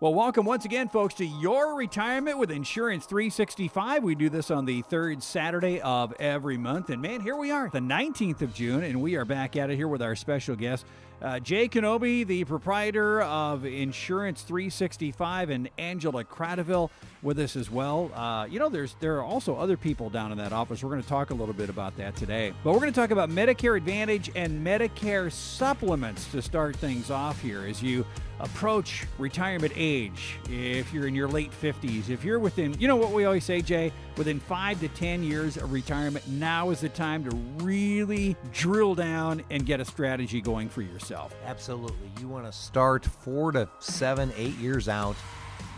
Well, welcome once again, folks, to Your Retirement with Insurance 365. We do this on the third Saturday of every month. And man, here we are, the 19th of June, and we are back at it here with our special guest, Jay Kenobi, the proprietor of Insurance 365, and Angela Cradaville with us as well. There are also other people down in that office. We're going to talk a little bit about that today. But we're going to talk about Medicare Advantage and Medicare supplements to start things off here as you approach retirement age. If you're in your late 50s, if you're within, you know what we always say, Jay, within 5 to 10 years of retirement, now is the time to really drill down and get a strategy going for yourself. Absolutely. You want to start 4 to 7, 8 years out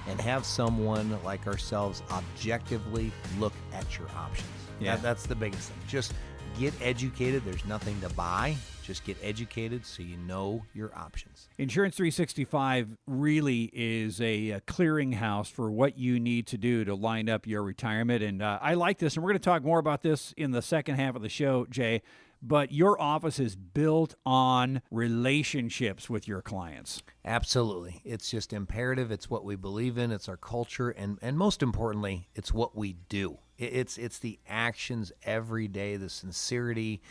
and have someone like ourselves objectively look at your options. Yeah. That's the biggest thing. Just get educated. There's nothing to buy. Just get educated so you know your options. Insurance 365 really is a clearinghouse for what you need to do to line up your retirement. And I like this, and we're going to talk more about this in the second half of the show, Jay. But your office is built on relationships with your clients. Absolutely. It's just imperative. It's what we believe in. It's our culture. And most importantly, it's what we do. It's the actions every day, the sincerity,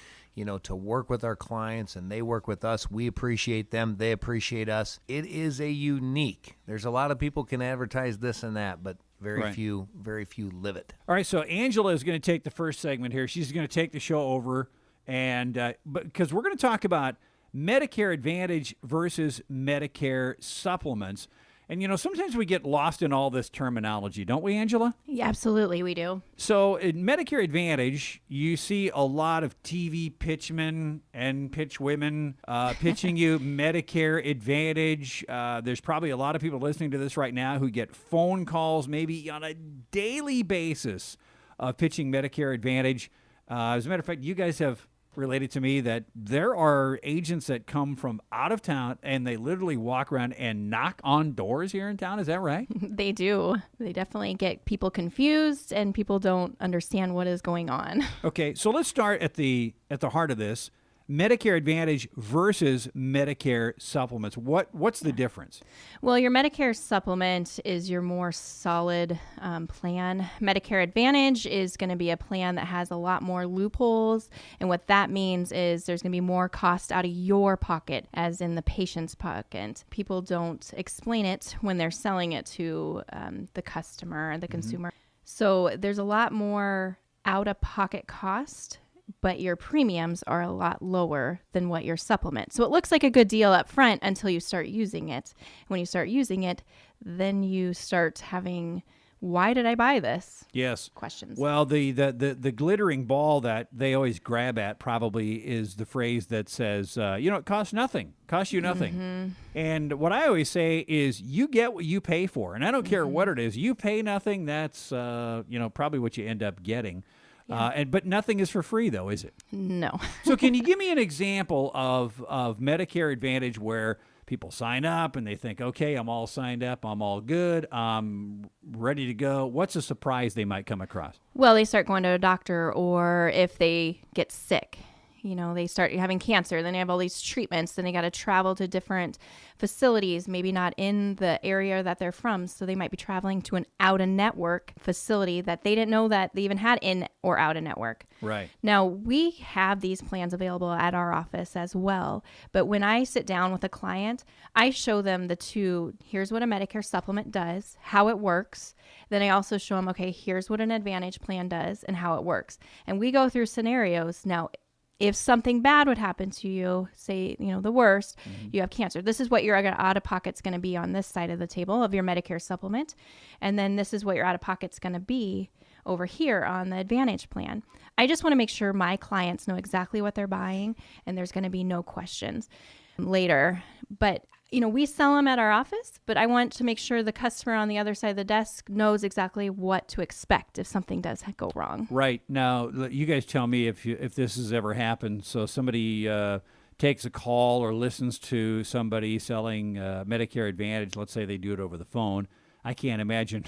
to work with our clients, and they work with us. We appreciate them. They appreciate us. It is a unique. There's a lot of people can advertise this and that, but very few live it. All right, so Angela is going to take the first segment here. She's going to take the show over, and because we're going to talk about Medicare Advantage versus Medicare supplements. And, sometimes we get lost in all this terminology, don't we, Angela? Yeah, absolutely, we do. So in Medicare Advantage, you see a lot of TV pitchmen and pitchwomen pitching you Medicare Advantage. There's probably a lot of people listening to this right now who get phone calls maybe on a daily basis of pitching Medicare Advantage. As a matter of fact, you guys have related to me that there are agents that come from out of town and they literally walk around and knock on doors here in town. Is that right? They do. They definitely get people confused and people don't understand what is going on. Okay, so let's start at the heart of this. Medicare Advantage versus Medicare supplements. What's the difference? Well, your Medicare supplement is your more solid plan. Medicare Advantage is going to be a plan that has a lot more loopholes. And what that means is there's going to be more cost out of your pocket, as in the patient's pocket. People don't explain it when they're selling it to the customer, the consumer. So there's a lot more out-of-pocket cost, but your premiums are a lot lower than what your supplement. So it looks like a good deal up front until you start using it. When you start using it, then you start having, why did I buy this? Yes. Questions. Well, the glittering ball that they always grab at probably is the phrase that says, it costs nothing, costs you nothing. Mm-hmm. And what I always say is you get what you pay for. And I don't care what it is. You pay nothing, that's, probably what you end up getting. Yeah. But nothing is for free, though, is it? No. So can you give me an example of Medicare Advantage where people sign up and they think, okay, I'm all signed up, I'm all good, I'm ready to go. What's a surprise they might come across? Well, they start going to a doctor, or if they get sick. They start having cancer, then they have all these treatments, then they got to travel to different facilities, maybe not in the area that they're from. So they might be traveling to an out-of-network facility that they didn't know that they even had in or out-of-network. Right. Now, we have these plans available at our office as well. But when I sit down with a client, I show them the two. Here's what a Medicare supplement does, how it works. Then I also show them, okay, here's what an Advantage plan does and how it works. And we go through scenarios. Now, if something bad would happen to you, say, the worst, you have cancer. This is what your out-of-pocket's going to be on this side of the table of your Medicare supplement. And then this is what your out-of-pocket's going to be over here on the Advantage plan. I just want to make sure my clients know exactly what they're buying and there's going to be no questions later. But we sell them at our office, but I want to make sure the customer on the other side of the desk knows exactly what to expect if something does go wrong. Right. Now, you guys tell me if this has ever happened. So somebody takes a call or listens to somebody selling Medicare Advantage. Let's say they do it over the phone. I can't imagine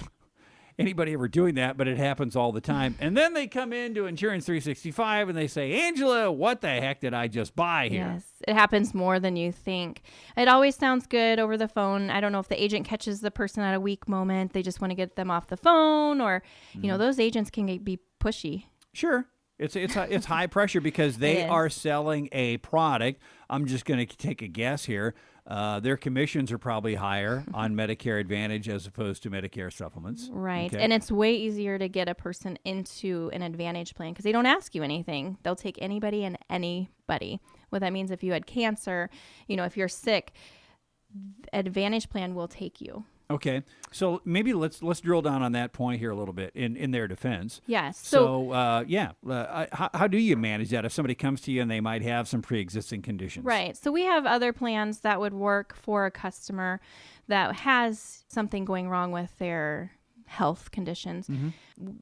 anybody ever doing that, but it happens all the time. And then they come into Insurance 365 and they say, Angela, what the heck did I just buy here? Yes, it happens more than you think. It always sounds good over the phone. I don't know if the agent catches the person at a weak moment. They just want to get them off the phone, or, those agents can be pushy. Sure. It's high pressure because they are selling a product. I'm just going to take a guess here. Their commissions are probably higher on Medicare Advantage as opposed to Medicare supplements. Right. Okay. And it's way easier to get a person into an Advantage plan because they don't ask you anything. They'll take anybody and anybody. What that means, if you had cancer, if you're sick, Advantage plan will take you. Okay, so maybe let's drill down on that point here a little bit in their defense. Yes. How do you manage that if somebody comes to you and they might have some pre-existing conditions? Right. So we have other plans that would work for a customer that has something going wrong with their health conditions. Mm-hmm.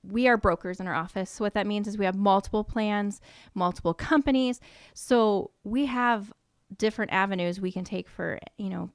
We are brokers in our office. So what that means is we have multiple plans, multiple companies. So we have different avenues we can take for,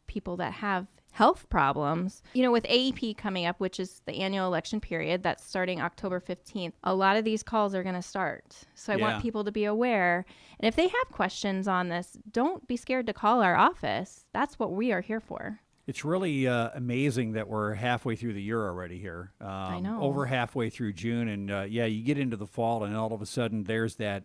people that have health problems. With AEP coming up, which is the annual election period that's starting October 15th, a lot of these calls are going to start. So I want people to be aware. And if they have questions on this, don't be scared to call our office. That's what we are here for. It's really amazing that we're halfway through the year already here. I know. Over halfway through June, and you get into the fall, and all of a sudden there's that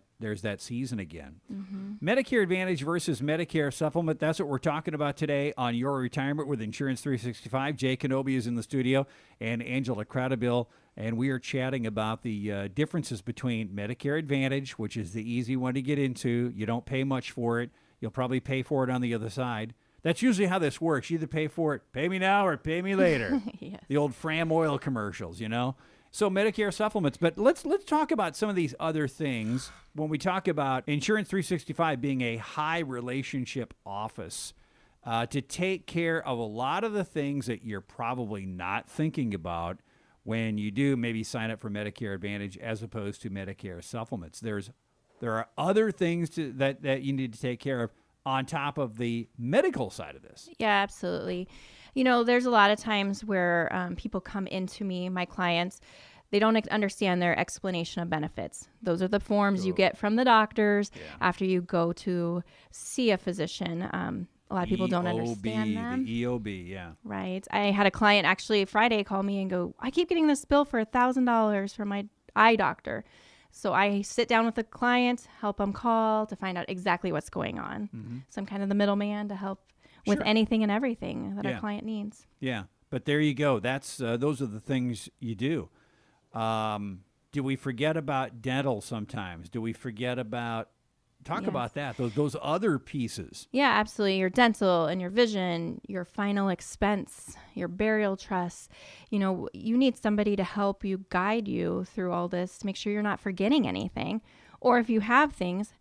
season again. Mm-hmm. Medicare Advantage versus Medicare Supplement. That's what we're talking about today on Your Retirement with Insurance 365. Jay Kenobi is in the studio, and Angela Crowderbill, and we are chatting about the differences between Medicare Advantage, which is the easy one to get into. You don't pay much for it. You'll probably pay for it on the other side. That's usually how this works. You either pay for it, pay me now, or pay me later. Yes. The old Fram oil commercials, So Medicare supplements. But let's talk about some of these other things when we talk about Insurance 365 being a high relationship office to take care of a lot of the things that you're probably not thinking about when you do maybe sign up for Medicare Advantage as opposed to Medicare supplements. There are other things that you need to take care of on top of the medical side of this. Yeah, absolutely. There's a lot of times where people come into me, my clients, they don't understand their explanation of benefits. Those are the forms you get from the doctors after you go to see a physician. A lot of people don't understand them. The EOB, yeah. Right. I had a client actually Friday call me and go, I keep getting this bill for $1,000 from my eye doctor. So I sit down with the client, help them call to find out exactly what's going on. Mm-hmm. So I'm kind of the middleman to help with anything and everything that our client needs. Yeah, but there you go. That's those are the things you do. Do we forget about dental sometimes? Do we forget about Talk about that, those other pieces. Yeah, absolutely. Your dental and your vision, your final expense, your burial trust. You need somebody to help you, guide you through all this to make sure you're not forgetting anything. Or if you have things,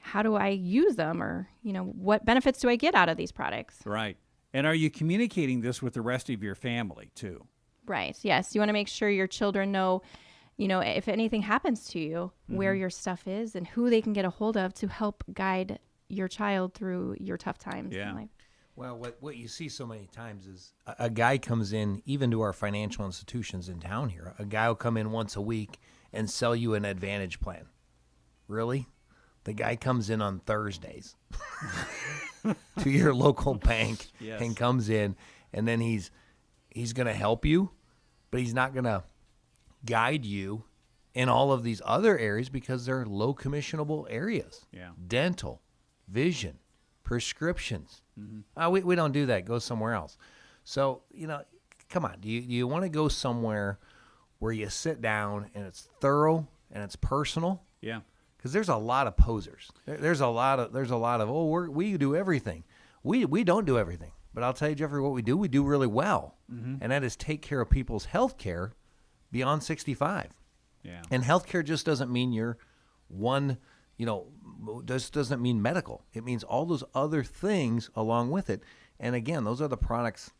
how do I use them? Or, what benefits do I get out of these products? Right. And are you communicating this with the rest of your family too? Right. Yes. You want to make sure your children know, if anything happens to you, where your stuff is and who they can get a hold of to help guide your child through your tough times in life. Well, what you see so many times is a guy comes in, even to our financial institutions in town here, a guy will come in once a week and sell you an Advantage plan. Really? The guy comes in on Thursdays to your local bank and comes in, and then he's going to help you, but he's not going to guide you in all of these other areas because they're low commissionable areas. Yeah. Dental, vision, prescriptions. We don't do that. Go somewhere else. So, come on. Do you want to go somewhere where you sit down and it's thorough and it's personal? Yeah. Because there's a lot of posers. There's a lot of we do everything. We don't do everything. But I'll tell you, Jeffrey, what we do really well. And that is take care of people's health care beyond 65. Yeah. And healthcare just doesn't mean you're one, just doesn't mean medical. It means all those other things along with it. And again, those are the products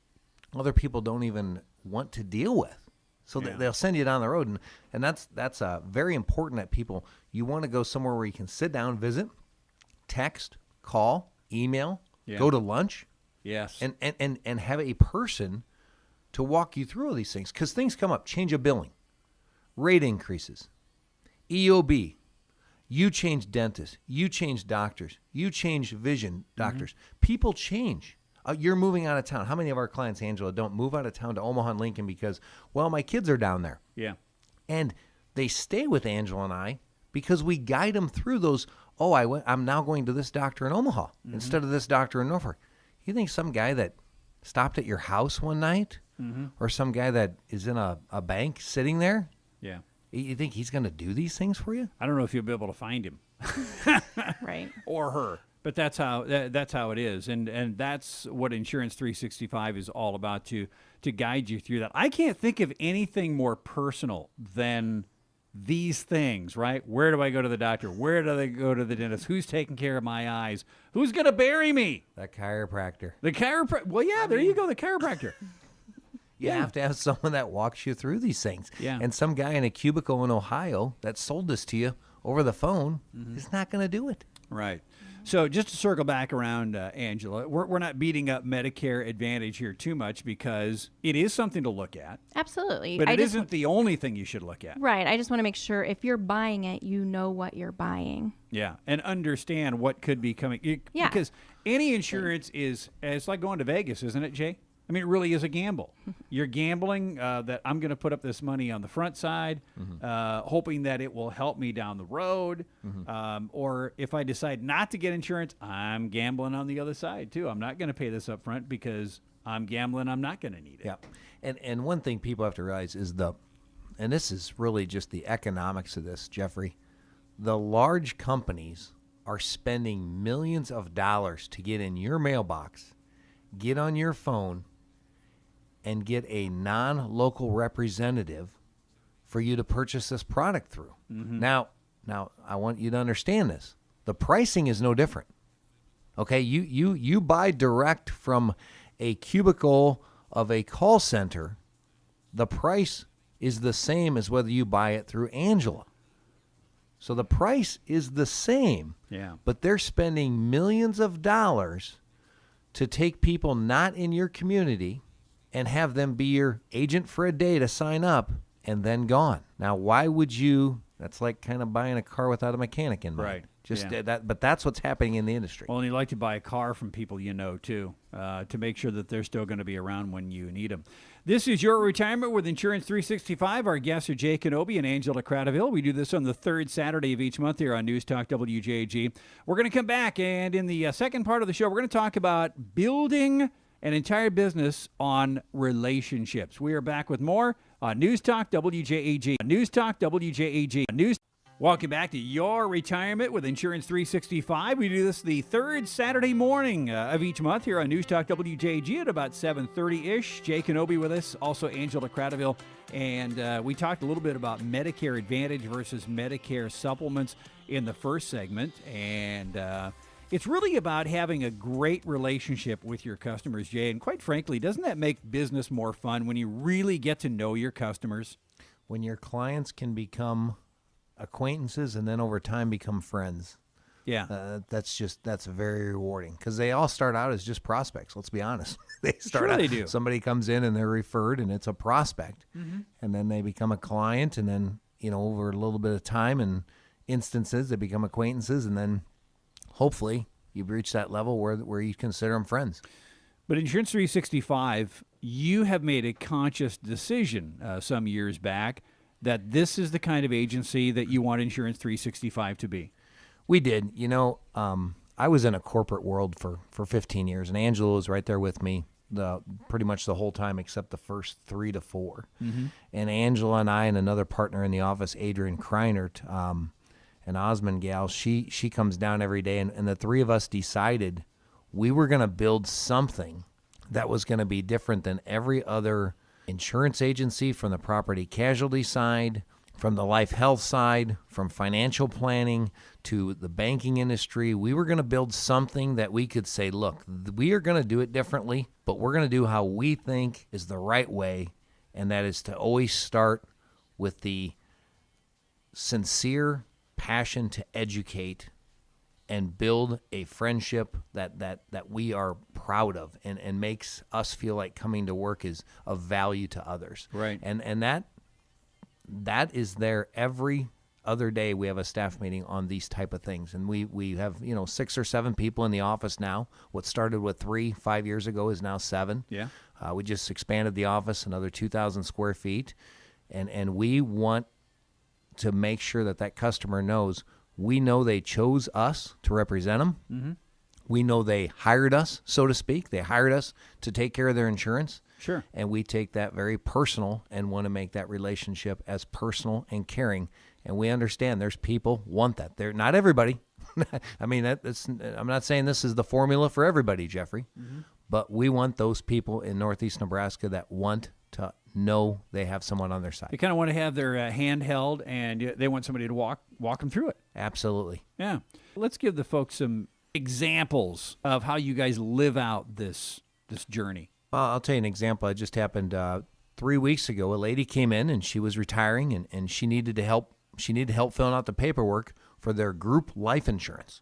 other people don't even want to deal with. So they'll send you down the road. And that's very important that people, you want to go somewhere where you can sit down, visit, text, call, email, go to lunch. Yes. And have a person to walk you through all these things, because things come up. Change of billing, rate increases, EOB. You change dentists. You change doctors. You change vision doctors. People change. You're moving out of town. How many of our clients, Angela, don't move out of town to Omaha and Lincoln because, well, my kids are down there? Yeah. And they stay with Angela and I because we guide them through those, I'm now going to this doctor in Omaha instead of this doctor in Norfolk. You think some guy that stopped at your house one night or some guy that is in a bank sitting there, Yeah. you think he's going to do these things for you? I don't know if you'll be able to find him. Right. Or her. But that's how it is, and that's what Insurance 365 is all about, to guide you through that. I can't think of anything more personal than these things, right? Where do I go to the doctor? Where do I go to the dentist? Who's taking care of my eyes? Who's going to bury me? That chiropractor. The chiropractor. Well, yeah, there you go, the chiropractor. You have to have someone that walks you through these things. Yeah. And some guy in a cubicle in Ohio that sold this to you over the phone is not going to do it. Right. So just to circle back around, Angela, we're not beating up Medicare Advantage here too much because it is something to look at, Absolutely. but it isn't the only thing you should look at. Right. I just want to make sure if you're buying it, you know what you're buying. Yeah, and understand what could be coming. Yeah. Because any insurance it's like going to Vegas, isn't it, Jay? I mean, it really is a gamble. You're gambling that I'm going to put up this money on the front side, hoping that it will help me down the road. Or if I decide not to get insurance, I'm gambling on the other side, too. I'm not going to pay this up front because I'm gambling I'm not going to need it. Yeah. And one thing people have to realize is and this is really just the economics of this, Jeffrey, the large companies are spending millions of dollars to get in your mailbox, get on your phone, and get a non-local representative for you to purchase this product through. Now, I want you to understand this. The pricing is no different. Okay, you buy direct from a cubicle of a call center, the price is the same as whether you buy it through Angela. So the price is the same, but they're spending millions of dollars to take people not in your community and have them be your agent for a day to sign up and then gone. Now, why would you? That's like kind of buying a car without a mechanic in mind. Right. Just Yeah. but that's what's happening in the industry. Well, and you like to buy a car from people you know, too, to make sure that they're still going to be around when you need them. This is Your Retirement with Insurance 365. Our guests are Jay Kenobi and Angela Cradaville. We do this on the third Saturday of each month here on News Talk WJAG. We're going to come back, and in the second part of the show, we're going to talk about building an entire business on relationships. We are back with more on News Talk WJAG. News Talk WJAG. Welcome back to Your Retirement with Insurance 365. We do this the third Saturday morning of each month here on News Talk WJAG at about 7:30-ish. Jay Kenobi with us, also Angela Cradaville. And we talked a little bit about Medicare Advantage versus Medicare supplements in the first segment. And it's really about having a great relationship with your customers, Jay. And quite frankly, doesn't that make business more fun when you really get to know your customers? When your clients can become acquaintances and then over time become friends. Yeah. That's very rewarding because they all start out as just prospects. Let's be honest. They start out, they do. Somebody comes in and they're referred and it's a prospect, and then they become a client, and then over a little bit of time and instances they become acquaintances, and then hopefully you reach that level where you consider them friends. But Insurance 365, you have made a conscious decision some years back that this is the kind of agency that you want Insurance 365 to be. We did. I was in a corporate world for 15 years, and Angela was right there with me pretty much the whole time except the first 3 to 4. And Angela and I and another partner in the office, Adrian Kreinert, an Osmond gal, she comes down every day, and the three of us decided we were going to build something that was going to be different than every other insurance agency, from the property casualty side, from the life health side, from financial planning to the banking industry. We were going to build something that we could say, look, we are going to do it differently, but we're going to do how we think is the right way, and that is to always start with the sincere passion to educate and build a friendship that we are proud of and makes us feel like coming to work is of value to others. Right. And that is there every other day. We have a staff meeting on these type of things. And we have, 6 or 7 people in the office now. What started with 3, 5 years ago is now 7. Yeah. We just expanded the office another 2,000 square feet. And we want to make sure that customer knows we know they chose us to represent them. Mm-hmm. We know they hired us, so to speak. They hired us to take care of their insurance. Sure. And we take that very personal and want to make that relationship as personal and caring. And we understand there's people want that. They're not everybody. I mean, I'm not saying this is the formula for everybody, Jeffrey. Mm-hmm. But we want those people in Northeast Nebraska that want to know they have someone on their side. They kind of want to have their hand held, and they want somebody to walk them through it. Absolutely. Yeah. Let's give the folks some examples of how you guys live out this journey. I'll tell you an example. It just happened 3 weeks ago. A lady came in, and she was retiring, and she needed help. She needed help filling out the paperwork for their group life insurance.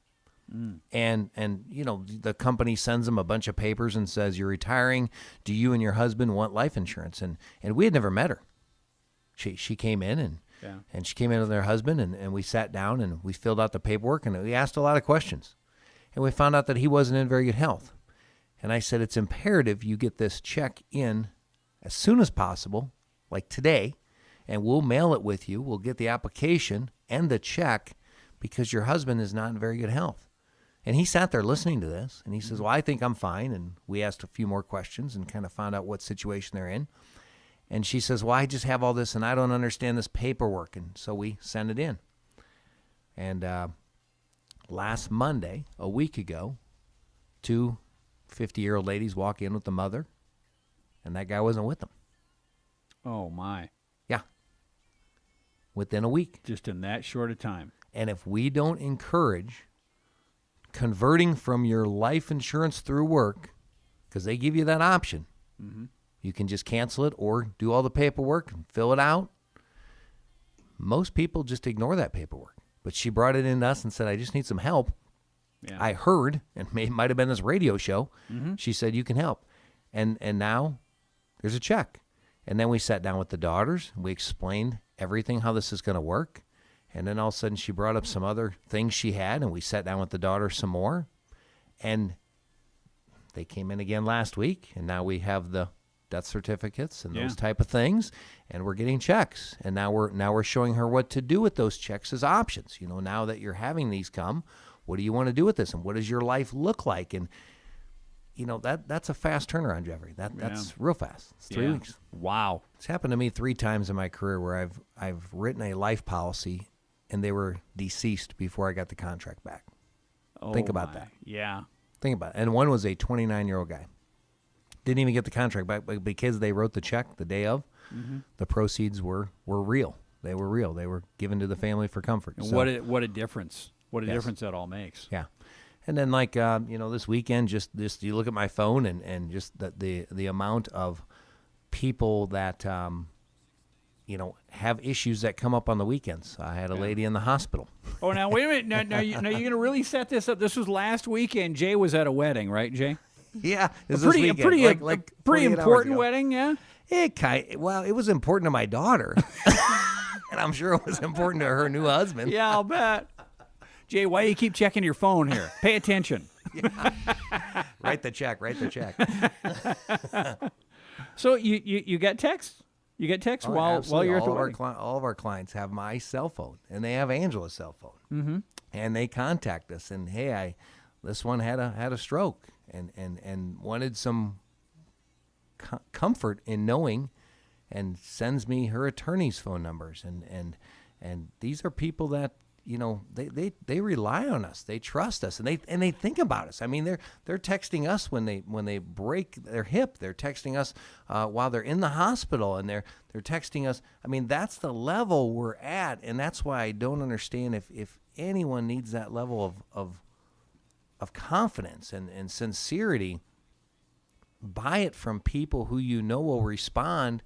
And the company sends them a bunch of papers and says, you're retiring. Do you and your husband want life insurance? And we had never met her. She came in and she came in with her husband and we sat down and we filled out the paperwork and we asked a lot of questions. And we found out that he wasn't in very good health. And I said, it's imperative you get this check in as soon as possible, like today, and we'll mail it with you. We'll get the application and the check because your husband is not in very good health. And he sat there listening to this, and he says, well, I think I'm fine. And we asked a few more questions and kind of found out what situation they're in. And she says, well, I just have all this, and I don't understand this paperwork. And so we sent it in. And last Monday, a week ago, 2 50-year-old ladies walk in with the mother, and that guy wasn't with them. Oh, my. Yeah. Within a week. Just in that short a time. And if we don't encourage converting from your life insurance through work, because they give you that option. Mm-hmm. You can just cancel it or do all the paperwork and fill it out. Most people just ignore that paperwork. But she brought it in to us and said, I just need some help. Yeah. I heard, and it might have been this radio show, she said, you can help. And now there's a check. And then we sat down with the daughters. And we explained everything, how this is going to work. And then all of a sudden she brought up some other things she had, and we sat down with the daughter some more. And they came in again last week, and now we have the death certificates and those type of things, and we're getting checks. And now we're showing her what to do with those checks as options. Now that you're having these come, what do you want to do with this, and what does your life look like? And that's a fast turnaround, Jeffrey. That's real fast. It's 3 weeks. Wow. It's happened to me 3 times in my career where I've written a life policy and they were deceased before I got the contract back. Think about that. Yeah. Think about it. And one was a 29-year-old guy. Didn't even get the contract back, but because they wrote the check the day of, the proceeds were real. They were real. They were given to the family for comfort. And what a difference. What a difference that all makes. Yeah. And then this weekend, just you look at my phone and just the amount of people that have issues that come up on the weekends. I had a lady in the hospital. Oh, now wait a minute. Now you're going to really set this up. This was last weekend. Jay was at a wedding, right, Jay? Yeah, a pretty important wedding. Yeah. It was important to my daughter, and I'm sure it was important to her new husband. Yeah, I'll bet. Jay, why do you keep checking your phone here? Pay attention. Write the check. So you get texts? You get texts while you're at the wedding? All of our clients have my cell phone, and they have Angela's cell phone. Mm-hmm. And they contact us, and hey, this one had a stroke, and wanted some comfort in knowing, and sends me her attorney's phone numbers, and these are people that they rely on us, they trust us, and they think about us. I mean, they're texting us when they break their hip. They're texting us while they're in the hospital, and they're texting us. I mean, that's the level we're at, and that's why I don't understand if anyone needs that level of confidence and sincerity. Buy it from people who will respond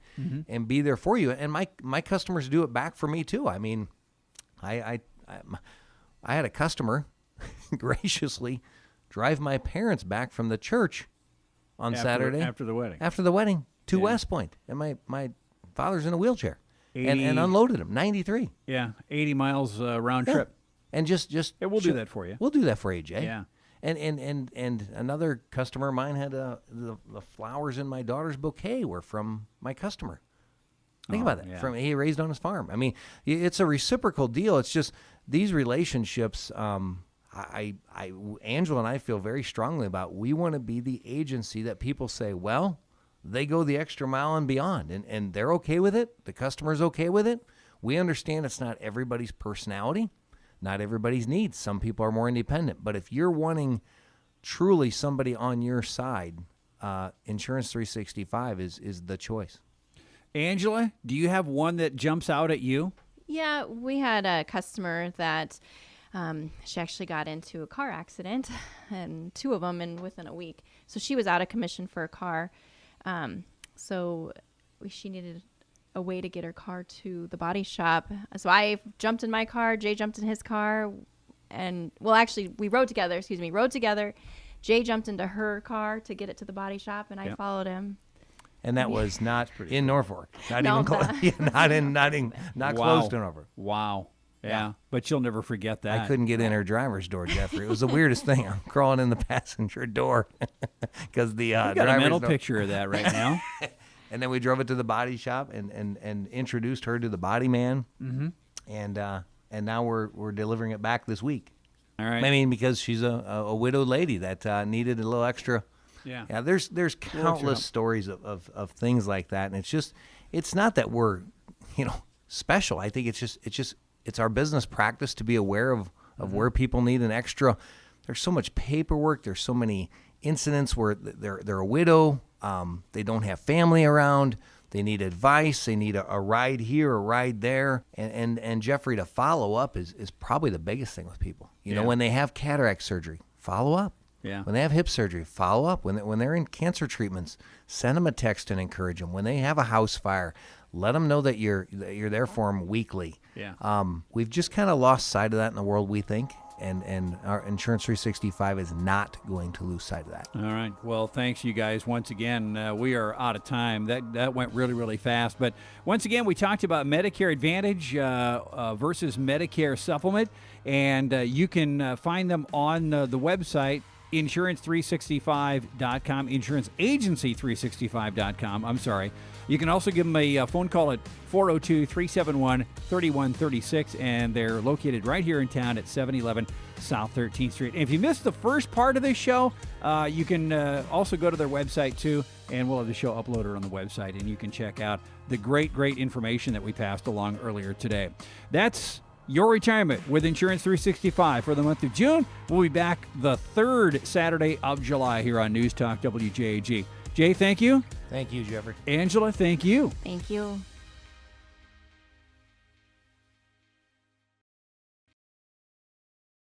and be there for you. And my customers do it back for me too. I mean, I had a customer graciously drive my parents back from the church on Saturday after the wedding to Yeah. West Point, and my father's in a wheelchair, 80 and unloaded him 93. Yeah, 80 miles round Yeah. trip. And just Yeah, we'll do that for you. We'll do that for you, Jay. Yeah. And another customer of mine had the flowers in my daughter's bouquet were from my customer. Think about that. yeah. He raised on his farm. I mean, it's a reciprocal deal. It's just these relationships. Angela and I feel very strongly about. We want to be the agency that people say, well, they go the extra mile and beyond, and they're okay with it. The customer's okay with it. We understand it's not everybody's personality, not everybody's needs. Some people are more independent. But if you're wanting truly somebody on your side, Insurance 365 is the choice. Angela, do you have one that jumps out at you? Yeah, we had a customer that she actually got into a car accident, and 2 of them within a week. So she was out of commission for a car. So she needed a way to get her car to the body shop. So I jumped in my car, Jay jumped in his car, and actually we rode together. Jay jumped into her car to get it to the body shop, and I followed him. And that was not in Norfolk, not No, even close, not close to Norfolk. Wow. Yeah. But you'll never forget that. I couldn't get in her driver's door, Jeffrey. It was the weirdest thing. I'm crawling in the passenger door because the I've got a driver's mental door. picture of that right now. And then we drove it to the body shop and introduced her to the body man. Mm-hmm. And now we're delivering it back this week. All right. I mean, because she's a widowed lady that needed a little extra. Yeah. There's countless stories of things like that, and it's not that we're special. I think it's our business practice to be aware of where people need an extra. There's so much paperwork. There's so many incidents where they're a widow. They don't have family around. They need advice. They need a ride here, a ride there. And Jeffrey, to follow up is probably the biggest thing with people. When they have cataract surgery, follow up. Yeah. When they have hip surgery, follow up. When they're in cancer treatments, send them a text and encourage them. When they have a house fire, let them know that you're there for them weekly. Yeah. We've just kind of lost sight of that in the world, we think. And our Insurance 365 is not going to lose sight of that. All right. Well, thanks, you guys. Once again, we are out of time. That went really, really fast. But once again, we talked about Medicare Advantage versus Medicare Supplement. And you can find them on the website, insurance365.com, insuranceagency365.com. I'm sorry. You can also give them a phone call at 402-371-3136, and they're located right here in town at 711 South 13th Street. And if you missed the first part of this show, you can also go to their website too, and we'll have the show uploaded on the website, and you can check out the great information that we passed along earlier today. That's your retirement with Insurance 365 for the month of June. We'll be back the 3rd Saturday of July here on News Talk WJAG. Jay, thank you. Thank you, Jeffrey. Angela, thank you. Thank you.